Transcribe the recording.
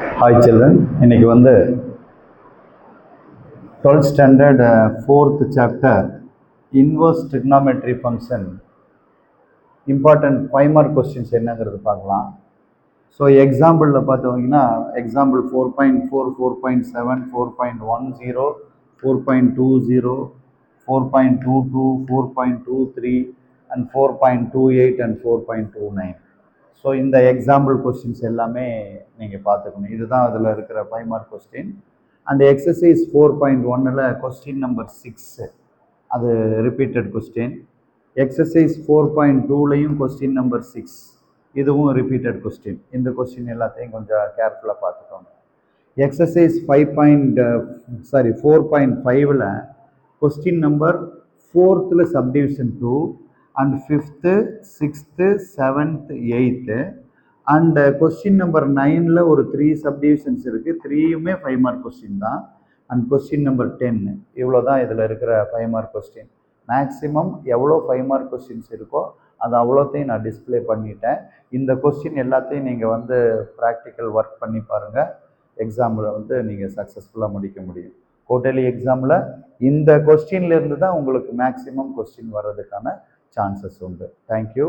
Hi children, இன்னைக்கு வந்து 12th standard 4th chapter inverse trigonometry function important 5 mark questions என்னங்கிறது பார்க்கலாம். ஸோ எக்ஸாம்பிளில் பார்த்தீங்கன்னா எக்ஸாம்பிள் 4.4, 4.7, 4.10, 4.20, 4.22, 4.23 and 4.28 and 4.29. ஸோ இந்த எக்ஸாம்பிள் கொஸ்டின்ஸ் எல்லாமே நீங்கள் பார்த்துக்கணும். இதுதான் அதில் இருக்கிற 5 mark கொஸ்டின். அண்ட் எக்ஸசைஸ் 4.1ல் கொஸ்டின் நம்பர் 6 அது ரிப்பீட்டட் கொஸ்டின். எக்ஸசைஸ் 4.2லையும் கொஸ்டின் நம்பர் 6 இதுவும் ரிப்பீட்டட் கொஸ்டின். இந்த கொஸ்டின் எல்லாத்தையும் கொஞ்சம் கேர்ஃபுல்லாக பார்த்துக்கோங்க. எக்ஸசைஸ் 4.5ல் question number 4th subdivision 2 and 5th, 6th, 7th, 8th and question number 9ல் ஒரு 3 சப்டிவிஷன்ஸ் இருக்குது. 3யுமே 5 mark கொஸ்டின் தான். அண்ட் கொஸ்டின் நம்பர் 10 இவ்வளோ தான் இதில் இருக்கிற 5 mark கொஸ்டின். மேக்ஸிமம் எவ்வளோ 5 mark கொஸ்டின்ஸ் இருக்கோ அது அவ்வளோத்தையும் நான் டிஸ்பிளே பண்ணிட்டேன். இந்த கொஸ்டின் எல்லாத்தையும் நீங்கள் வந்து ப்ராக்டிக்கல் ஒர்க் பண்ணி பாருங்கள். எக்ஸாமில் வந்து நீங்கள் சக்ஸஸ்ஃபுல்லாக முடிக்க முடியும். குவார்ட்டர்லி எக்ஸாமில் இந்த கொஸ்டின்லேருந்து தான் உங்களுக்கு மேக்ஸிமம் கொஸ்டின் வர்றதுக்கான சான்சஸ் உண்டு. தேங்க்யூ.